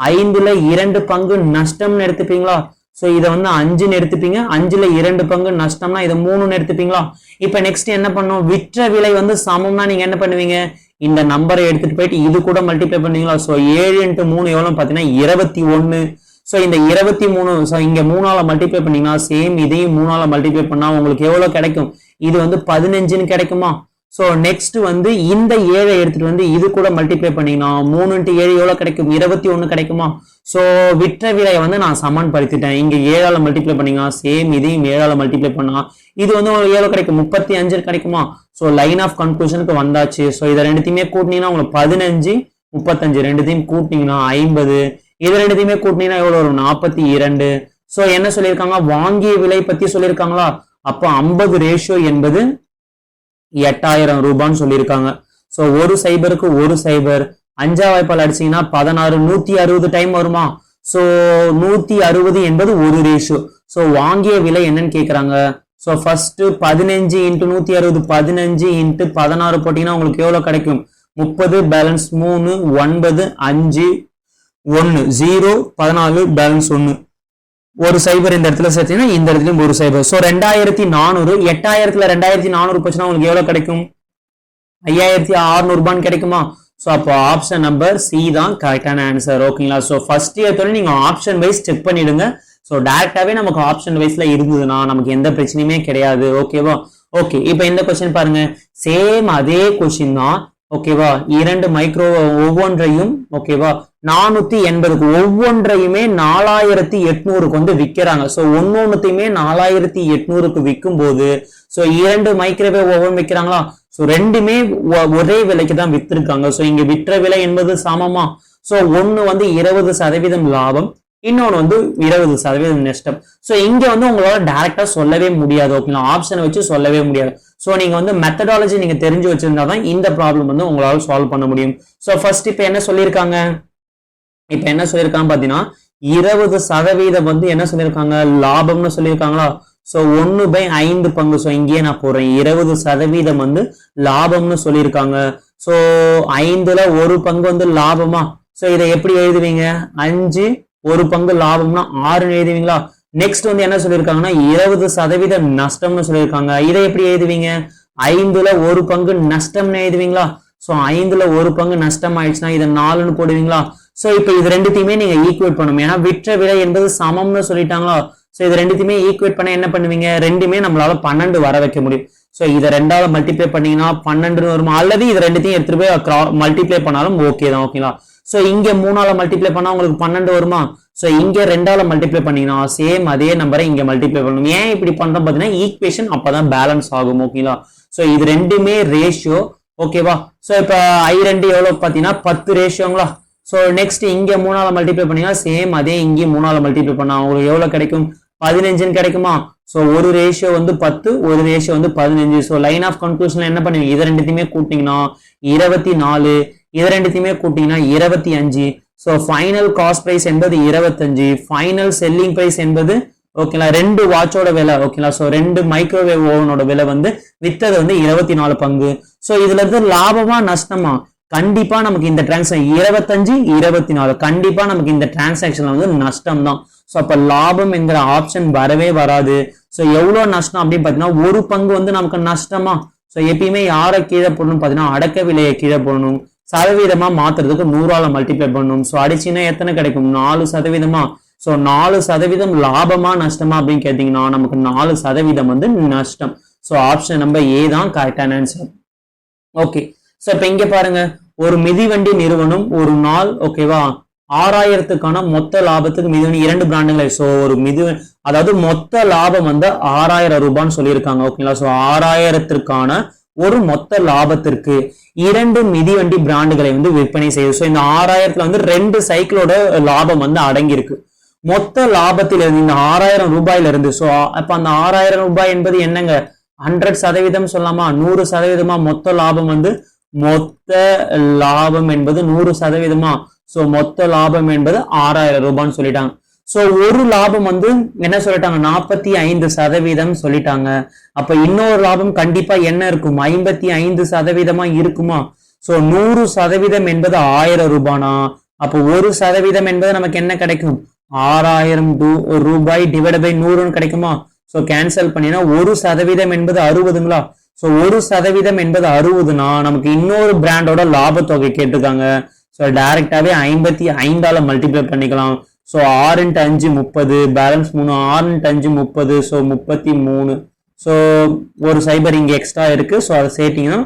5ல 2 பங்கு நஷ்டம்னு எடுத்துப்பீங்களா. சோ இதை வந்து 5ன்னு எடுத்துப்பீங்க. 5ல 2 பங்கு நஷ்டம்னா இதை 3ன்னு எடுத்துப்பீங்களா. இப்ப நெக்ஸ்ட் என்ன பண்ணும் விற்ற விலை வந்து சமம்னா நீங்க என்ன பண்ணுவீங்க இந்த நம்பரை எடுத்துட்டு போயிட்டு இது கூட மல்டிப்ளை பண்ணுவீங்களா. சோ 7×3 எவ்வளவு பாத்தீங்கன்னா 21. சோ இந்த 23 சோ இங்க 3ஆல மல்டிப்ளை பண்ணீங்கன்னா சேம் இதையும் 3ஆல மல்டிப்ளை பண்ணா உங்களுக்கு எவ்வளவு கிடைக்கும் இது வந்து 15ன்னு கிடைக்குமா. ஸோ நெக்ஸ்ட் வந்து இந்த 7 எடுத்துட்டு வந்து இது கூட மல்டிப்ளை பண்ணீங்கன்னா 3 × 7 எவ்வளவு கிடைக்கும்? 21 கிடைக்குமா? ஸோ விற்ற விலையை வந்து நான் சமன்படுத்திட்டேன். இங்க 7ஆல மல்டிப்ளை பண்ணீங்கன்னா சேம் இதையும் 7ஆல மல்டிப்ளை பண்ணா இது வந்து உங்களுக்கு எவ்வளவு கிடைக்கும்? 35 கிடைக்குமா? ஸோ லைன் ஆஃப் கன்க்ளூஷனுக்கு வந்தாச்சு. ஸோ இதை ரெண்டுத்தையுமே கூட்டினீங்கன்னா உங்களுக்கு 15 35 ரெண்டுத்தையும் கூட்டினீங்கன்னா 50, இது ரெண்டுத்தையுமே கூட்டினீங்கன்னா எவ்வளவு வரும்? 42. ஸோ என்ன சொல்லியிருக்காங்க? வாங்கிய விலை பத்தி சொல்லியிருக்காங்களா? அப்போ 50 ரேஷியோ என்பது 8000 ரூபான்னு சொல்லியிருக்காங்க. ஸோ ஒரு சைபருக்கு ஒரு சைபர் 5 வாய்ப்பால் அடிச்சீங்கன்னா 16 160 டைம் வருமா? ஸோ 160 என்பது ஒரு ரேஷியோ. ஸோ வாங்கிய விலை என்னன்னு கேட்குறாங்க. ஸோ ஃபர்ஸ்ட் 15 × 160 15 × 16 போட்டீங்கன்னா உங்களுக்கு எவ்வளோ கிடைக்கும்? 30 பேலன்ஸ் 3 9 5 1 0 14 பேலன்ஸ் 1 ஒரு சைபர் இந்த இடத்துல சேர்த்தீங்கன்னா இந்த இடத்துலயும் ஒரு சைபர். ஸோ 2400 8000ல 2400 போச்சுன்னா உங்களுக்கு எவ்வளவு கிடைக்கும்? 5600 ரூபான்னு கிடைக்குமா? ஸோ அப்போ ஆப்ஷன் நம்பர் சி தான் கரெக்டான ஆன்சர். ஓகேங்களா? ஸோ ஃபர்ஸ்ட் இயர்த்தோட நீங்க ஆப்ஷன் வைஸ் செக் பண்ணிடுங்க. ஸோ டைரக்டாவே நமக்கு ஆப்ஷன் வைஸ்ல இருந்ததுன்னா நமக்கு எந்த பிரச்சனையுமே கிடையாது. ஓகேவா? ஓகே, இப்போ இந்த கொஸ்டின் பாருங்க. சேம் அதே கொஸ்டின் தான். ஓகேவா? 2 மைக்ரோ ஒவ்வொன்றையும் ஓகேவா 480க்கு ஒவ்வொன்றையுமே 4800க்கு வந்து விற்கிறாங்க. ஸோ ஒன்னொன்னுத்தையுமே 4800க்கு விற்கும் போது ஸோ 2 மைக்ரோவேவ் ஓவன் விற்கிறாங்களா? ஸோ ரெண்டுமே ஒரே விலைக்கு தான் வித்திருக்காங்க. ஸோ இங்க விற்ற விலை என்பது சமமா? ஸோ ஒன்னு வந்து 20% லாபம், இன்னொன்று வந்து 20% நஷ்டம். ஸோ இங்க வந்து உங்களால டைரக்டா சொல்லவே முடியாது. ஓகேங்களா? ஆப்ஷனை வச்சு சொல்லவே முடியாது. ஸோ நீங்க வந்து மெத்தடாலஜி நீங்க தெரிஞ்சு வச்சிருந்தா தான் இந்த ப்ராப்ளம் வந்து உங்களால சால்வ் பண்ண முடியும். ஸோ ஃபர்ஸ்ட் இப்போ என்ன சொல்லியிருக்காங்க? இப்போ என்ன சொல்லியிருக்காங்க பார்த்தீங்கன்னா 20% வந்து என்ன சொல்லியிருக்காங்க? லாபம்னு சொல்லியிருக்காங்களா? ஸோ 1/5 பங்கு. ஸோ இங்கேயே நான் போடுறேன் 20% வந்து லாபம்னு சொல்லியிருக்காங்க. ஸோ 5ல் 1 பங்கு வந்து லாபமா? ஸோ இதை எப்படி எழுதுவீங்க? 5 1 பங்கு லாபம்னா 6 எழுதுவீங்களா? நெக்ஸ்ட் வந்து என்ன சொல்லியிருக்காங்கன்னா 20% நஷ்டம்னு சொல்லியிருக்காங்க. இதை எப்படி எழுதுவீங்க? 5ல் 1 பங்கு நஷ்டம்னு எழுதுவீங்களா? ஸோ 5ல் 1 பங்கு நஷ்டம் ஆயிடுச்சுன்னா இதை 4ன்னு போடுவீங்களா? ஸோ இப்போ இது ரெண்டுத்தையுமே நீங்க ஈக்குவேட் பண்ணணும். ஏன்னா விற்ற விலை என்பது சமம்னு சொல்லிட்டாங்களா? ஸோ இது ரெண்டுத்தையுமே ஈக்குவேட் பண்ண என்ன பண்ணுவீங்க? ரெண்டுமே நம்மளால 12 வர வைக்க முடியும். ஸோ இதை 2ஆல மல்டிப்ளை பண்ணீங்கன்னா 12 வருமா? அல்லது இது ரெண்டுத்தையும் எடுத்துட்டு போய் மல்டிப்ளை பண்ணாலும் ஓகே தான். ஓகேங்களா? ஸோ இங்க 3ஆல மல்டிப்ளை பண்ணா உங்களுக்கு 12 வருமா? ஸோ இங்க 2ஆல மல்டிப்ளை பண்ணீங்கன்னா சேம் அதே நம்பரை இங்க மல்டிப்ளை பண்ணணும். ஏன் இப்படி பண்றோம் பார்த்தீங்கன்னா ஈக்குவேஷன் அப்பதான் பேலன்ஸ் ஆகும். ஓகேங்களா? ஸோ இது ரெண்டுமே ரேஷியோ. ஓகேவா? ஸோ இப்போ I2 எவ்வளவு பார்த்தீங்கன்னா 10 ரேஷியோங்களா? ஸோ நெக்ஸ்ட் இங்க 3ஆல மல்டிப்ளை பண்ணீங்கன்னா சேம் அதே இங்கேயும் 3ஆல மல்டிப்ளை பண்ணா உங்களுக்கு எவ்வளவு கிடைக்கும்? 15 கிடைக்குமா? ஸோ ஒரு ரேஷியோ வந்து 10, ஒரு ரேஷியோ வந்து 15. ஸோ லைன் ஆஃப் கன்க்ளூஷன்ல என்ன பண்ணுவீங்க? இது ரெண்டுத்தையுமே கூட்டிங்கன்னா 24, இது ரெண்டுத்தையுமே கூட்டிங்கன்னா 25. ஸோ ஃபைனல் காஸ்ட் பிரைஸ் என்பது 25, ஃபைனல் செல்லிங் பிரைஸ் என்பது ஓகேங்களா 2 வாட்சோட விலை. ஓகேங்களா? ஸோ 2 மைக்ரோவேவ் ஓவனோட விலை வந்து வித்தது வந்து 24 பங்கு. ஸோ இதுல இருந்து லாபமா நஷ்டமா? கண்டிப்பா நமக்கு இந்த டிரான்சாக்ஷன் 25 24 கண்டிப்பா நமக்கு இந்த டிரான்சாக்ஷன்ல வந்து நஷ்டம் தான். ஸோ அப்ப லாபம் என்கிற ஆப்ஷன் வரவே வராது. ஸோ எவ்வளவு நஷ்டம் அப்படின்னு பாத்தீங்கன்னா 1 பங்கு வந்து நமக்கு நஷ்டமா? ஸோ எப்பயுமே யாரை கீழே போடணும் பாத்தீங்கன்னா அடக்க விலையை கீழே போடணும். சதவீதமா மாத்துறதுக்கு 100ஆல மல்டிப்ளை பண்ணணும். ஸோ அடிச்சுன்னா எத்தனை கிடைக்கும்? 4%. ஸோ 4% லாபமா நஷ்டமா அப்படின்னு கேட்டீங்கன்னா நமக்கு 4% வந்து நஷ்டம். ஸோ ஆப்ஷன் நம்பர் ஏ தான் கரெக்டான ஆன்சர். ஓகே, ஸோ இப்ப இங்க பாருங்க, ஒரு மிதிவண்டி நிறுவனம் ஒரு நாள் ஓகேவா 6000க்கான மொத்த லாபத்துக்கு மிதிவண்டி 2 பிராண்டுகளை. ஸோ ஒரு அதாவது மொத்த லாபம் வந்து 6000 ரூபான்னு சொல்லியிருக்காங்க. ஓகேங்களா? ஸோ 6000த்திற்கான ஒரு மொத்த லாபத்திற்கு 2 மிதிவண்டி பிராண்டுகளை வந்து விற்பனை செய்யுது. ஸோ இந்த 6000த்துல வந்து 2 சைக்கிளோட லாபம் வந்து அடங்கியிருக்கு. மொத்த லாபத்தில் இருந்து இந்த 6000 ரூபாயில இருந்து. ஸோ அப்ப அந்த 6000 ரூபாய் என்பது என்னங்க? 100% சொல்லலாமா? 100%. மொத்த லாபம் வந்து மொத்த லாபம் என்பது 100%. ஸோ மொத்த லாபம் என்பது 6000 ரூபான்னு சொல்லிட்டாங்க. ஸோ ஒரு லாபம் வந்து என்ன சொல்லிட்டாங்க? 45% சொல்லிட்டாங்க. அப்ப இன்னொரு லாபம் கண்டிப்பா என்ன இருக்கும்? 55% இருக்குமா? ஸோ 100% என்பது 1000 ரூபானா? அப்போ 1% என்பது நமக்கு என்ன கிடைக்கும்? 6000 ரூபாய் டிவைட் பை 100 கிடைக்குமா? ஸோ கேன்சல் பண்ணினா 1% என்பது 60ங்களா? ஸோ 1% என்பது 60னா நமக்கு இன்னொரு பிராண்டோட லாபத்தொகை கேட்டிருக்காங்க. ஸோ டைரக்டாவே 55ஆல மல்டிப்ளை பண்ணிக்கலாம். So 6 × 5 30 balance 3 6 × 5 30. ஸோ 33. ஸோ ஒரு சைபர் இங்க எக்ஸ்ட்ரா இருக்கு. ஸோ அதை சேர்த்தீங்கன்னா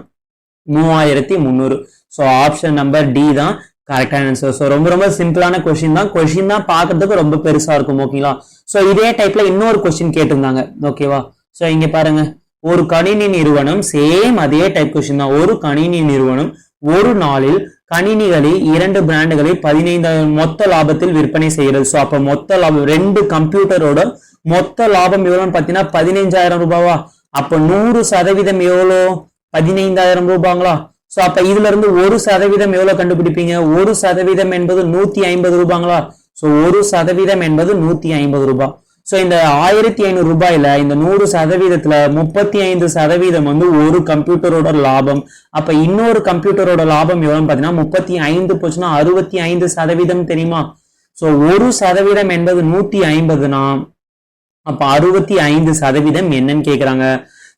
3300. ஸோ ஆப்ஷன் நம்பர் டி தான் கரெக்டான ஆன்சர். ஸோ ரொம்ப ரொம்ப சிம்பிளான கொஸ்டின் தான் பார்க்கறதுக்கு ரொம்ப பெருசா இருக்கும். ஓகேங்களா? ஸோ இதே டைப்ல இன்னொரு கொஸ்டின் கேட்டிருந்தாங்க. ஓகேவா? ஸோ இங்க பாருங்க, ஒரு கணினி நிறுவனம், சேம் அதே டைப் கொஸ்டின் தான். ஒரு கணினி நிறுவனம் ஒரு நாளில் கணினிகளை 2 பிராண்டுகளை 15,000 மொத்த லாபத்தில் விற்பனை செய்கிறது. ஸோ அப்ப மொத்த லாபம் 2 கம்ப்யூட்டரோட மொத்த லாபம் எவ்வளோன்னு பார்த்தீங்கன்னா 15,000 ரூபாவா? அப்ப 100% எவ்வளோ? 15,000 ரூபாங்களா? சோ அப்ப இதுல இருந்து 1% எவ்வளவு கண்டுபிடிப்பீங்க? 1% என்பது 150 ரூபாங்களா? சோ 1% என்பது 150 ரூபாய். சோ இந்த 1500 ரூபாயில இந்த 100%த்துல 35% வந்து ஒரு கம்ப்யூட்டரோட லாபம். அப்ப இன்னொரு கம்ப்யூட்டரோட லாபம் எவ்வளவுன்னு பாத்தீங்கன்னா 35 போச்சுன்னா 65% தெரியுமா? சோ 1% என்பது 150னா அப்ப 65% என்னன்னு கேக்குறாங்க.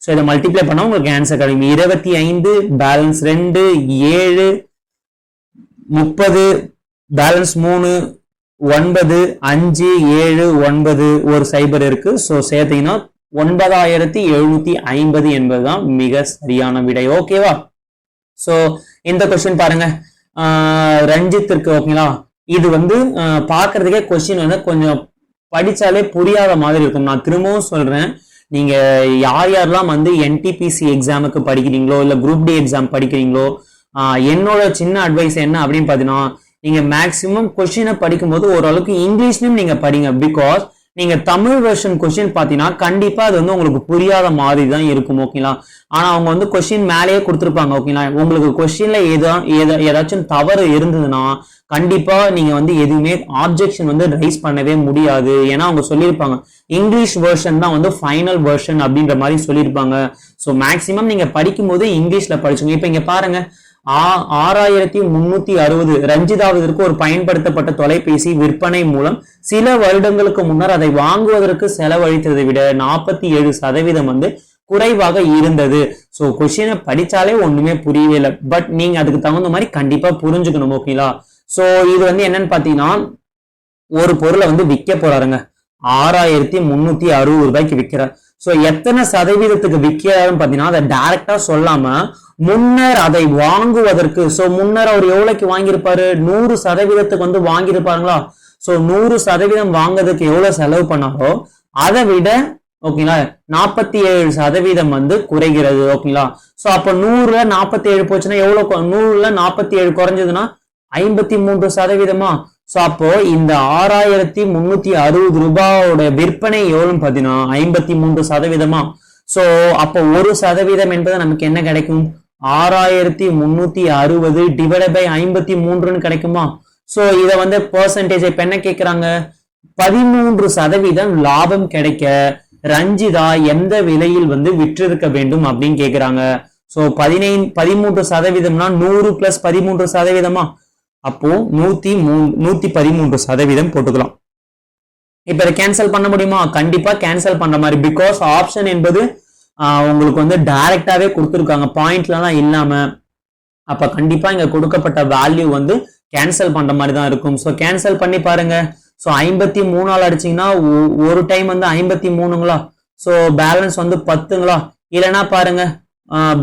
சோ இதை மல்டிப்ளை பண்ணா உங்களுக்கு ஆன்சர் கிடைக்கும். 25 பேலன்ஸ் 2 7 30 பேலன்ஸ் 3 9 5 7 9 ஒரு சைபர் இருக்கு. சோ சேர்த்தீங்கன்னா 9750 என்பதுதான் மிக சரியான விடை. ஓகேவா? சோ இந்த கொஸ்டின் பாருங்க, ரஞ்சித் இருக்கு. ஓகேங்களா? இது வந்து பாக்குறதுக்கே கொஸ்டின் வந்து கொஞ்சம் படிச்சாலே புரியாத மாதிரி இருக்கும். நான் திரும்பவும் சொல்றேன், நீங்க யார் யாரெல்லாம் வந்து என்டிபிசி எக்ஸாமுக்கு படிக்கிறீங்களோ இல்ல குரூப் டி எக்ஸாம் படிக்கிறீங்களோ, என்னோட சின்ன அட்வைஸ் என்ன அப்படின்னு பாத்தீங்கன்னா, நீங்க மேக்சிமம் கொஸ்டினை படிக்கும்போது ஓரளவுக்கு இங்கிலீஷ்லயும் நீங்க படிங்க. பிகாஸ் நீங்க தமிழ் வெர்ஷன் கொஸ்டின் பாத்தீங்கன்னா கண்டிப்பா அது வந்து உங்களுக்கு புரியாத மாதிரி தான் இருக்கும். ஓகேங்களா? ஆனா அவங்க வந்து கொஸ்டின் மேலேயே கொடுத்துருப்பாங்க. ஓகேங்களா? உங்களுக்கு கொஸ்டின்ல ஏதாச்சும் தவறு இருந்ததுன்னா கண்டிப்பா நீங்க வந்து எதுவுமே ஆப்ஜெக்ஷன் வந்து ரைஸ் பண்ணவே முடியாது. ஏன்னா அவங்க சொல்லியிருப்பாங்க இங்கிலீஷ் வெர்ஷன் தான் வந்து ஃபைனல் வெர்ஷன் அப்படின்ற மாதிரி சொல்லியிருப்பாங்க. ஸோ மேக்சிமம் நீங்க படிக்கும் போது இங்கிலீஷ்ல படிச்சுங்க. இப்ப இங்க பாருங்க, 6360 ரஞ்சிதாவதற்கு ஒரு பயன்படுத்தப்பட்ட தொலைபேசி விற்பனை மூலம் சில வருடங்களுக்கு முன்னர் அதை வாங்குவதற்கு செலவழித்ததை விட 47% வந்து குறைவாக இருந்தது. சோ கொஸ்டினை படிச்சாலே ஒண்ணுமே புரியவே இல்லை. பட் நீங்க அதுக்கு தகுந்த மாதிரி கண்டிப்பா புரிஞ்சுக்கணும். ஓகேங்களா? சோ இது வந்து என்னன்னு பாத்தீங்கன்னா, ஒரு பொருளை வந்து விற்க போறாருங்க, 6360 ரூபாய்க்கு விற்கிறார். சோ எத்தனை சதவீதத்துக்கு விற்கிறாருன்னு பாத்தீங்கன்னா அதை டைரக்டா சொல்லாம முன்னர் அதை வாங்குவதற்கு, சோ முன்னர் அவர் எவ்வளவுக்கு வாங்கியிருப்பாரு? 100% வந்து வாங்கியிருப்பாருங்களா? சோ 100% வாங்குறதுக்கு எவ்வளவு செலவு பண்ணாரோ அதை விட ஓகேங்களா 47% வந்து குறைகிறது. ஓகேங்களா? சோ அப்ப 100ல 47 போச்சுன்னா எவ்வளவு? 100ல 47 குறைஞ்சதுன்னா 53%. சோ அப்போ இந்த 6360 ரூபாயோட விற்பனை எவ்வளவுன்னு பாத்தீங்கன்னா 53%. சோ அப்போ 1% என்பது நமக்கு என்ன கிடைக்கும்? 6360 டிவைட் பை 53 கிடைக்குமா? சோ இத வந்து பெர்சன்டேஜ் இப்ப என்ன கேக்குறாங்க? 13% லாபம் கிடைக்க ரஞ்சிதா எந்த விலையில் வந்து விற்றிருக்க வேண்டும் அப்படின்னு கேக்குறாங்க. சோ 13%னா 100 பிளஸ் 13%. அப்போ 113% போட்டுக்கலாம். இப்ப இதை கேன்சல் பண்ண முடியுமா? கண்டிப்பா கேன்சல் பண்ற மாதிரி. பிகாஸ் ஆப்ஷன் என்பது உங்களுக்கு வந்து டைரக்டாவே கொடுத்துருக்காங்க, பாயிண்ட்லாம் இல்லாம. அப்ப கண்டிப்பா இங்க கொடுக்கப்பட்ட வேல்யூ வந்து கேன்சல் பண்ற மாதிரி தான் இருக்கும். ஸோ கேன்சல் பண்ணி பாருங்க. ஸோ 53 அடிச்சிங்கன்னா ஒரு டைம் வந்து 53ங்களா? ஸோ பேலன்ஸ் வந்து 10ங்களா? இல்லைன்னா பாருங்க,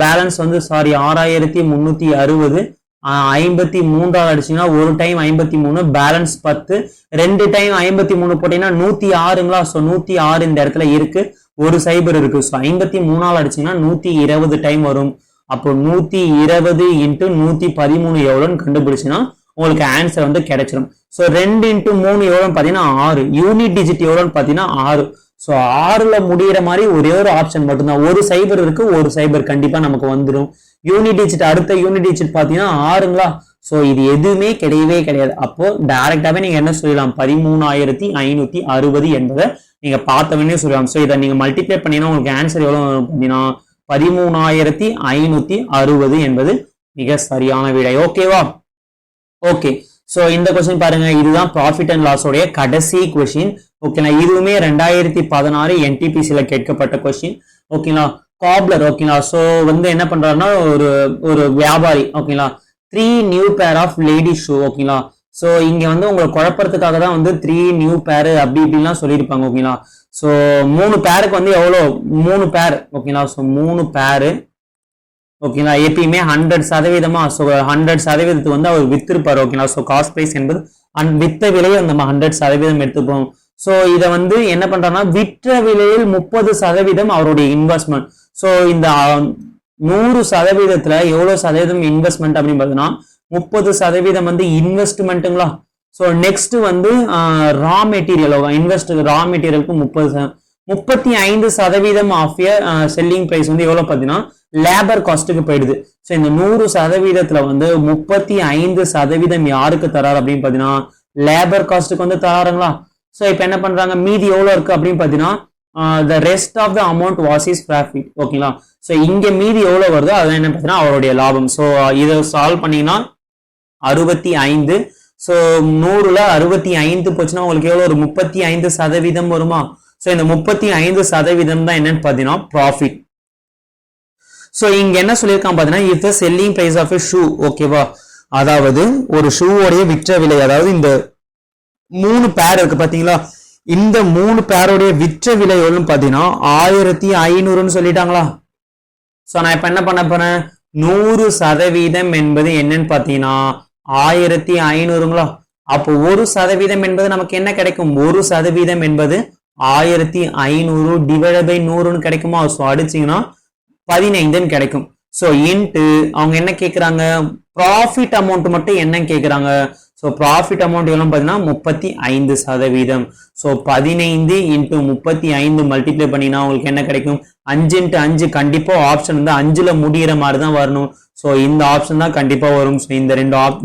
பேலன்ஸ் வந்து 6360 53 அடிச்சிங்கன்னா ஒரு டைம் 53 பேலன்ஸ் 10, 2 டைம் 53 போட்டீங்கன்னா 106ங்களா? ஸோ 106 இந்த இடத்துல இருக்கு, ஒரு சைபர் இருக்கு. ஸோ 53 அடிச்சிங்கன்னா 120 டைம் வரும். அப்போ 120 இன்ட்டு 113 எவ்வளோன்னு கண்டுபிடிச்சுன்னா உங்களுக்கு ஆன்சர் வந்து கிடைச்சிடும். ஸோ 2 இன்ட்டு 3 எவ்வளோன்னு பார்த்தீங்கன்னா 6, யூனிட் டிஜிட் எவ்வளோன்னு பார்த்தீங்கன்னா 6. ஸோ 6ல முடிகிற மாதிரி ஒரே ஒரு ஆப்ஷன் மட்டும்தான், ஒரு சைபர் இருக்கு, ஒரு சைபர் கண்டிப்பா நமக்கு வந்துடும். யூனிட் டிஜிட் அடுத்த யூனிட் டிஜிட் பார்த்தீங்கன்னா 6ங்களா? ஸோ இது எதுவுமே கிடையவே கிடையாது. அப்போ டைரக்டாவே நீங்க என்ன சொல்லலாம்? 13560 என்பதை நீங்க பார்த்தவனே சொல்லலாம். ஸோ இதை நீங்க மல்டிப்ளை பண்ணீங்கன்னா உங்களுக்கு ஆன்சர் எவ்வளவு பார்த்தீங்கன்னா 13560 என்பது மிக சரியான விடை. ஓகேவா? ஓகே. சோ இந்த கொஸ்டின் பாருங்க, இதுதான் ப்ராஃபிட் அண்ட் லாஸ் உடைய கடைசி கொஸ்டின். ஓகேங்களா? இதுவுமே 2016 என்டிபிசில கேட்கப்பட்ட கொஸ்டின். ஓகேங்களா? காப்லர். ஓகேங்களா? சோ வந்து என்ன பண்றாருன்னா ஒரு வியாபாரி. ஓகேங்களா? 3 new pair of lady shoe. ஓகேங்களா? சோ இங்க வந்து உங்களை குழப்பறதுக்காக தான் வந்து 3 நியூ பேர் அப்படி இப்படிலாம் சொல்லியிருப்பாங்க. ஓகேங்களா? சோ 3 பேருக்கு வந்து எவ்வளோ? 3 பேர். ஓகேங்களா? சோ 3 பேரு. ஓகேங்களா. எப்பயுமே 100%, ஸோ 100% வந்து அவர் வித்திருப்பாரு. ஓகேங்களா. ஸோ காஸ்ட் பிரைஸ் என்பது வித்த விலையை நம்ம 100% எடுத்துப்போம். ஸோ இதை வந்து என்ன பண்றாங்கன்னா விற்ற விலையில் 30% அவருடைய இன்வெஸ்ட்மெண்ட். ஸோ இந்த 100%த்துல எவ்வளவு சதவீதம் இன்வெஸ்ட்மெண்ட் அப்படின்னு பார்த்தீங்கன்னா 30% வந்து இன்வெஸ்ட்மெண்ட்டுங்களா. ஸோ நெக்ஸ்ட் வந்து ரா மெட்டீரியல் ரா மெட்டீரியலுக்கு 35% ஆஃப் செல்லிங் பிரைஸ் வந்து எவ்வளவு பார்த்தீங்கன்னா லேபர் காஸ்ட்டுக்கு போயிடுது. ஸோ இந்த 100%த்துல வந்து 35% யாருக்கு தராரு அப்படின்னு பார்த்தீங்கன்னா லேபர் காஸ்ட்டுக்கு வந்து தராருங்களா. ஸோ இப்போ என்ன பண்றாங்க, மீதி எவ்வளோ இருக்கு அப்படின்னு பார்த்தீங்கன்னா the rest of the amount was his profit. ஓகேங்களா. ஸோ இங்க மீதி எவ்வளவு வருதோ அதான் என்ன பார்த்தீங்கன்னா அவருடைய லாபம். ஸோ இதை சால்வ் பண்ணீங்கன்னா 65. ஸோ 100ல 65 போச்சுன்னா உங்களுக்கு எவ்வளவு ஒரு 35% வருமா. ஸோ இந்த 35% தான் என்னன்னு பார்த்தீங்கன்னா ப்ராஃபிட். ஸோ இங்க என்ன சொல்லியிருக்கான் பார்த்தீங்கன்னா if the selling price of a shoe, ஓகேவா, அதாவது ஒரு ஷூவோடைய விற்ற விலை, அதாவது இந்த 3 பேர் இருக்கு பாத்தீங்களா, இந்த 3 பேருடைய விற்ற விலை எவ்வளவுன்னு பாத்தீங்கன்னா 1500ன்னு சொல்லிட்டாங்களா. சோ நான் இப்ப என்ன பண்ண போறேன், 100% என்பது என்னன்னு பாத்தீங்கன்னா 1500ங்களா. அப்போ 1% என்பது நமக்கு என்ன கிடைக்கும், 1% என்பது 1500 டிவைடட் பை 100ன்னு கிடைக்குமா. ஸோ அடிச்சிங்கன்னா 15ன்னு கிடைக்கும். ஸோ இன்ட்டு அவங்க என்ன கேட்குறாங்க, ப்ராஃபிட் அமௌண்ட் மட்டும் என்ன கேட்குறாங்க. ஸோ ப்ராஃபிட் அமௌண்ட் எவ்வளோ பார்த்தீங்கன்னா 35%. ஸோ 15 இன்ட்டு 35 மல்டிப்ளை பண்ணினா உங்களுக்கு என்ன கிடைக்கும், 5 இன்ட்டு 5. கண்டிப்பாக ஆப்ஷன் வந்து 5ல் முடிகிற மாதிரி தான் வரணும். ஸோ இந்த ஆப்ஷன் தான் கண்டிப்பாக வரும். ஸோ இந்த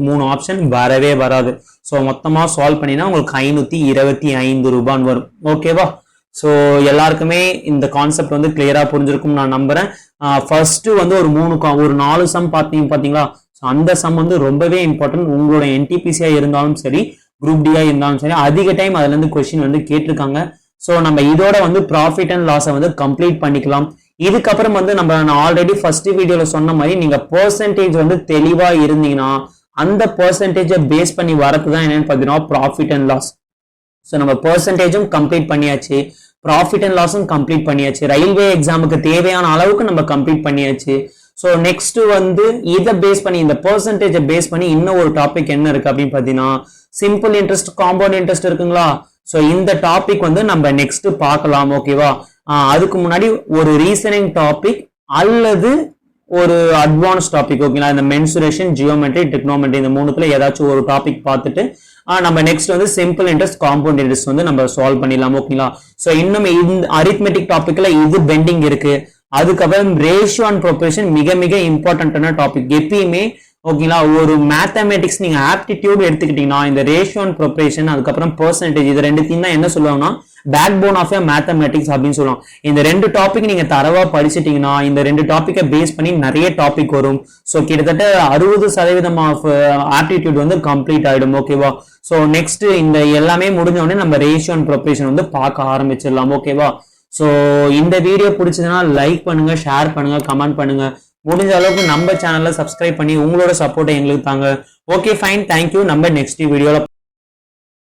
3 ஆப்ஷன் வரவே வராது. ஸோ மொத்தமாக சால்வ் பண்ணினா உங்களுக்கு 525 ரூபான்னு வரும். ஓகேவா. ஸோ எல்லாருக்குமே இந்த கான்செப்ட் வந்து கிளியரா புரிஞ்சிருக்கும் நான் நம்புறேன். ஃபர்ஸ்ட் வந்து ஒரு 4 சம் பாத்தீங்களா. அந்த சம் வந்து ரொம்பவே இம்பார்ட்டன்ட். உங்களோட என்டிபிசியா இருந்தாலும் சரி, குரூப் டியா இருந்தாலும் சரி, அதிக டைம் அதுல இருந்து கொஸ்டின் வந்து கேட்டிருக்காங்க. ஸோ நம்ம இதோட வந்து ப்ராஃபிட் அண்ட் லாஸை வந்து கம்ப்ளீட் பண்ணிக்கலாம். இதுக்கப்புறம் வந்து நான் ஆல்ரெடி ஃபர்ஸ்ட் வீடியோல சொன்ன மாதிரி நீங்க பெர்சன்டேஜ் வந்து தெளிவா இருந்தீங்கன்னா அந்த பெர்சன்டேஜை பேஸ் பண்ணி வரதுதான் என்னன்னு பாத்தீங்கன்னா ப்ராஃபிட் அண்ட் லாஸ். ஸோ நம்ம பெர்சன்டேஜும் கம்ப்ளீட் பண்ணியாச்சு, ப்ராஃபிட் அண்ட் லாஸும் கம்ப்ளீட் பண்ணியாச்சு, ரயில்வே எக்ஸாமுக்கு தேவையான அளவுக்கு நம்ம கம்ப்ளீட் பண்ணியாச்சு. ஸோ நெக்ஸ்ட் வந்து இதை பேஸ் பண்ணி, இந்த பெர்சன்டேஜை பேஸ் பண்ணி இன்னும் ஒரு டாபிக் என்ன இருக்கு அப்படின்னு பார்த்தீங்கன்னா சிம்பிள் இன்ட்ரெஸ்ட், காம்பவுண்ட் இன்ட்ரெஸ்ட் இருக்குங்களா. ஸோ இந்த டாபிக் வந்து நம்ம நெக்ஸ்ட் பார்க்கலாம். ஓகேவா. அதுக்கு முன்னாடி ஒரு ரீசனிங் டாபிக் அல்லது ஒரு அட்வான்ஸ் டாபிக், ஓகேங்களா, இந்த மென்சுரேஷன், ஜியோமெட்ரி, டெக்னோமெட்ரி, இந்த 3த்துல ஏதாச்சும் ஒரு டாபிக் பார்த்துட்டு நம்ம நெக்ஸ்ட் வந்து சிம்பிள் இன்ட்ரெஸ்ட், காம்பவுண்ட் இன்ட்ரெஸ்ட் வந்து நம்ம சால்வ் பண்ணிடலாம். ஓகேங்களா. ஸோ இன்னும் இந்த அரித்மெட்டிக் டாபிக்ல இது பெண்டிங் இருக்கு. அதுக்கப்புறம் ரேஷியோ அண்ட் ப்ரொபோர்ஷன் மிக மிக இம்பார்ட்டன்டான டாபிக். எப்பயுமே ஓகேங்களா ஒரு மேத்தமேட்டிக்ஸ் நீங்க ஆப்டிடியூட் எடுத்துக்கிட்டீங்கன்னா இந்த ரேஷியோ அண்ட் ப்ரொபோர்ஷன் அதுக்கப்புறம் பெர்சன்டேஜ் இது ரெண்டுத்தையும் தான் என்ன சொல்லுவாங்கன்னா பேக் போன் ஆஃப் மேத்தமேட்டிக்ஸ் அப்படின்னு சொல்லுவாங்க. இந்த 2 டாபிக் நீங்க தரவா படிச்சிட்டீங்கன்னா இந்த 2 டாபிக்கை பேஸ் பண்ணி நிறைய டாபிக் வரும். ஸோ கிட்டத்தட்ட 60% ஆஃப் ஆப்டிடியூட் வந்து கம்ப்ளீட் ஆயிடும். ஓகேவா. ஸோ நெக்ஸ்ட் இந்த எல்லாமே முடிஞ்ச உடனே நம்ம ரேஷியோ அண்ட் ப்ரொபோர்ஷன் வந்து பார்க்க ஆரம்பிச்சிடலாம். ஓகேவா. ஸோ இந்த வீடியோ பிடிச்சதுன்னா லைக் பண்ணுங்க, ஷேர் பண்ணுங்க, கமெண்ட் பண்ணுங்க. முடிஞ்ச அளவுக்கு நம்ம சேனல்ல சப்ஸ்கிரைப் பண்ணி உங்களோட சப்போர்ட்டை எங்களுக்கு தாங்க. Okay fine, thank you. நம்ம நெக்ஸ்ட் வீடியோல